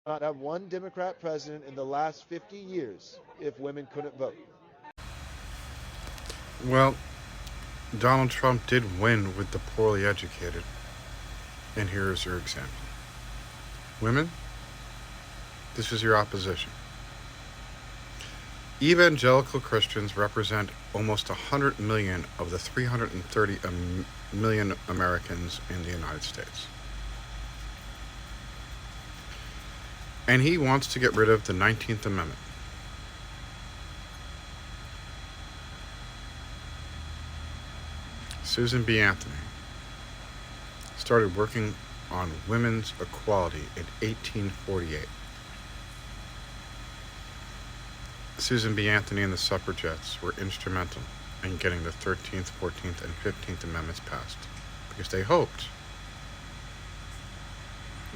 Not have one Democrat president in the last 50 years if women couldn't vote. Well, Donald Trump did win with the poorly educated. And here is your example. Women, this is your opposition. Evangelical Christians represent almost 100 million of the 330 million Americans in the United States. And he wants to get rid of the 19th Amendment. Susan B. Anthony started working on women's equality in 1848. Susan B. Anthony and the suffragettes were instrumental in getting the 13th, 14th, and 15th Amendments passed because they hoped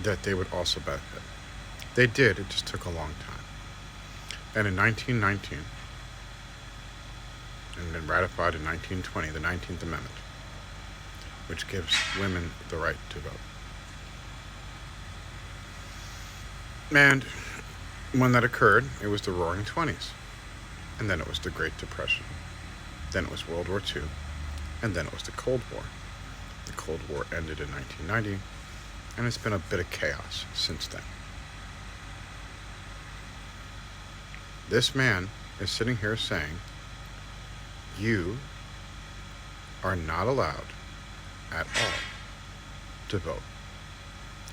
that they would also benefit. They did, it just took a long time. And in 1919, and then ratified in 1920, the 19th Amendment, which gives women the right to vote. And when that occurred, it was the Roaring Twenties. And then it was the Great Depression. Then it was World War II. And then it was the Cold War. The Cold War ended in 1990, and it's been a bit of chaos since then. This man is sitting here saying, you are not allowed at all to vote.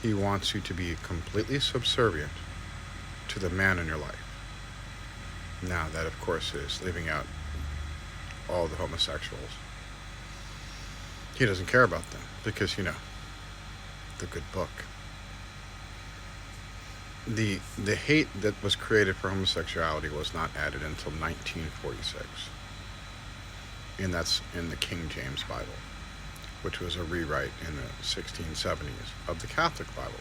He wants you to be completely subservient to the man in your life. Now, that of course is leaving out all the homosexuals. He doesn't care about them because, the good book. The hate that was created for homosexuality was not added until 1946. And that's in the King James Bible, which was a rewrite in the 1670s of the Catholic Bible,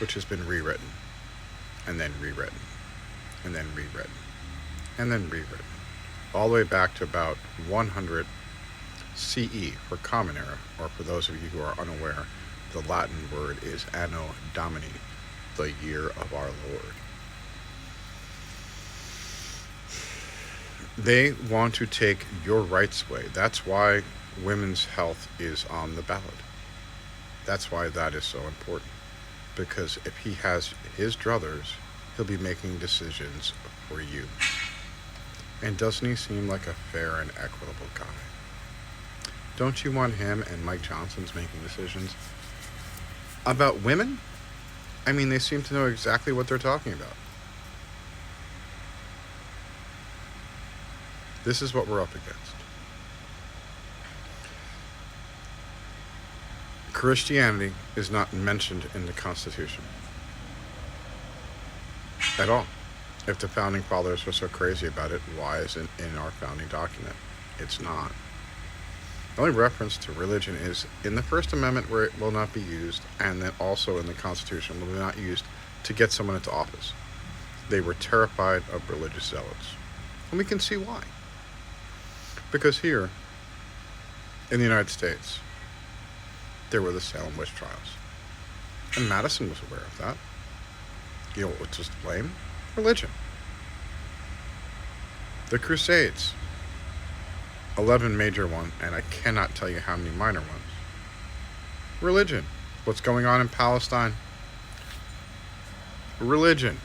which has been rewritten, and then rewritten, and then rewritten, and then rewritten, all the way back to about 100 CE for Common Era, or for those of you who are unaware, the Latin word is Anno Domini, the year of our Lord. They want to take your rights away. That's why women's health is on the ballot. That's why that is so important. Because if he has his druthers, he'll be making decisions for you. And doesn't he seem like a fair and equitable guy? Don't you want him and Mike Johnson's making decisions about women? I mean, they seem to know exactly what they're talking about. This is what we're up against. Christianity is not mentioned in the Constitution at all. If the Founding Fathers were so crazy about it, why isn't it in our founding document? It's not. The only reference to religion is in the First Amendment, where it will not be used, and then also in the Constitution, will be not used to get someone into office. They were terrified of religious zealots. And we can see why. Because here, in the United States, there were the Salem witch trials. And Madison was aware of that. You know what was to blame? Religion. The Crusades. 11 major ones, and I cannot tell you how many minor ones. Religion. What's going on in Palestine? Religion.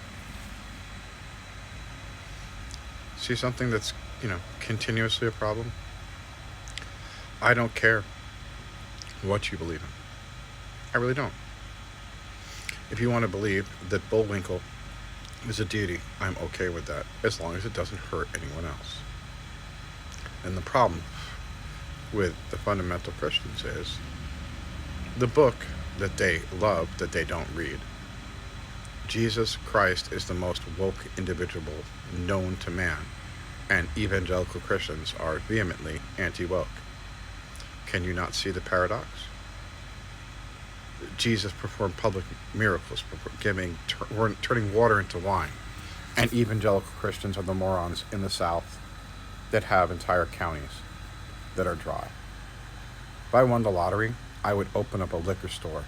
See something that's, continuously a problem? I don't care what you believe in. I really don't. If you want to believe that Bullwinkle is a deity, I'm okay with that, as long as it doesn't hurt anyone else. And the problem with the fundamental Christians is the book that they love, that they don't read. Jesus Christ is the most woke individual known to man, and evangelical Christians are vehemently anti-woke. Can you not see the paradox? Jesus performed public miracles, turning water into wine, and evangelical Christians are the morons in the South that have entire counties that are dry. If I won the lottery, I would open up a liquor store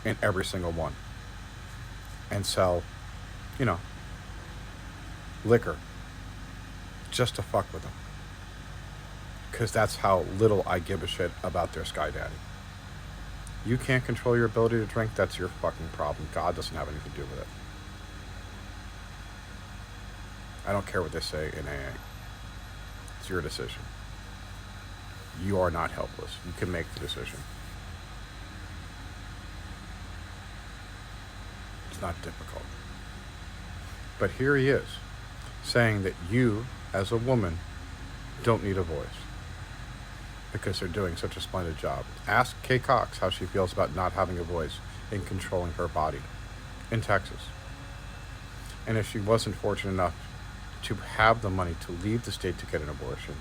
in every single one. and sell, you know, liquor just to fuck with them. Because that's how little I give a shit about their sky daddy. You can't control your ability to drink, that's your fucking problem. God doesn't have anything to do with it. I don't care what they say in AA. It's your decision. You are not helpless. You can make the decision. It's not difficult. But here he is, saying that you, as a woman, don't need a voice because they're doing such a splendid job. Ask Kay Cox how she feels about not having a voice in controlling her body in Texas. And if she wasn't fortunate enough to have the money to leave the state to get an abortion,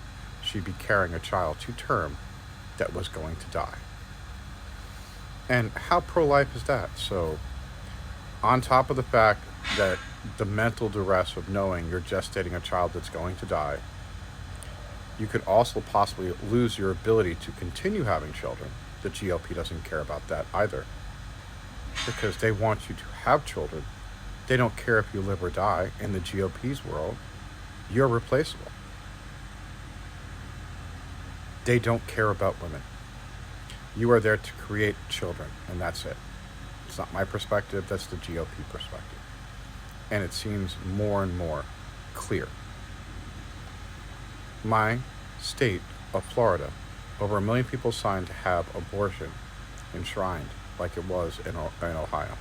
she'd be carrying a child to term that was going to die. And how pro-life is that? So, on top of the fact that the mental duress of knowing you're gestating a child that's going to die, you could also possibly lose your ability to continue having children. The GOP doesn't care about that either, because they want you to have children. They don't care if you live or die. In the GOP's world, you're replaceable. They don't care about women. You are there to create children, and that's it. It's not my perspective, that's the GOP perspective. And it seems more and more clear. My state of Florida, over 1 million people signed to have abortion enshrined like it was in Ohio.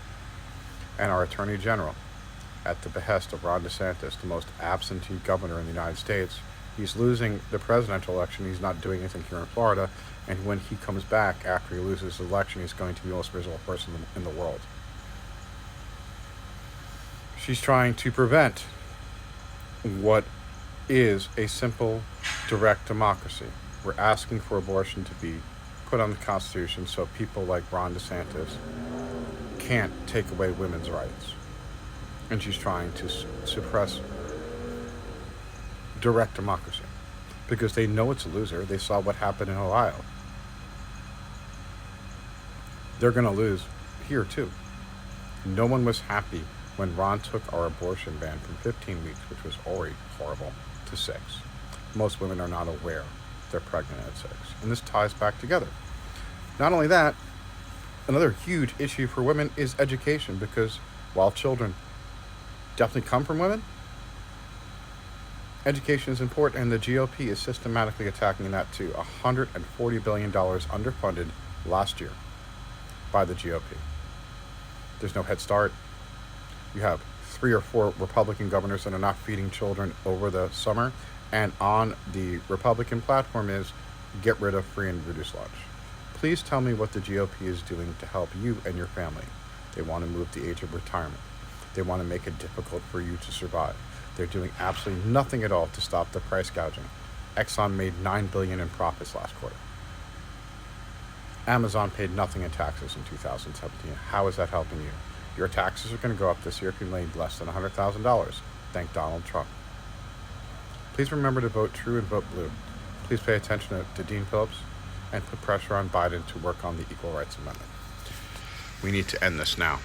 And our Attorney General, at the behest of Ron DeSantis, the most absentee governor in the United States, he's losing the presidential election. He's not doing anything here in Florida. And when he comes back after he loses the election, he's going to be the most miserable person in the world. She's trying to prevent what is a simple, direct democracy. We're asking for abortion to be put on the Constitution so people like Ron DeSantis can't take away women's rights. And she's trying to suppress direct democracy because they know it's a loser. They saw what happened in Ohio. They're going to lose here too. No one was happy when Ron took our abortion ban from 15 weeks, which was already horrible, to 6. Most women are not aware they're pregnant at 6. And this ties back together. Not only that, another huge issue for women is education, because while children definitely come from women, education is important, and the GOP is systematically attacking that too. $140 billion underfunded last year by the GOP. There's no Head Start. You have 3 or 4 Republican governors that are not feeding children over the summer, and on the Republican platform is get rid of free and reduced lunch. Please tell me what the GOP is doing to help you and your family. They want to move the age of retirement. They want to make it difficult for you to survive. They're doing absolutely nothing at all to stop the price gouging. Exxon made $9 billion in profits last quarter. Amazon paid nothing in taxes in 2017. How is that helping you? Your taxes are going to go up this year if you made less than $100,000. Thank Donald Trump. Please remember to vote true and vote blue. Please pay attention to Dean Phillips and put pressure on Biden to work on the Equal Rights Amendment. We need to end this now.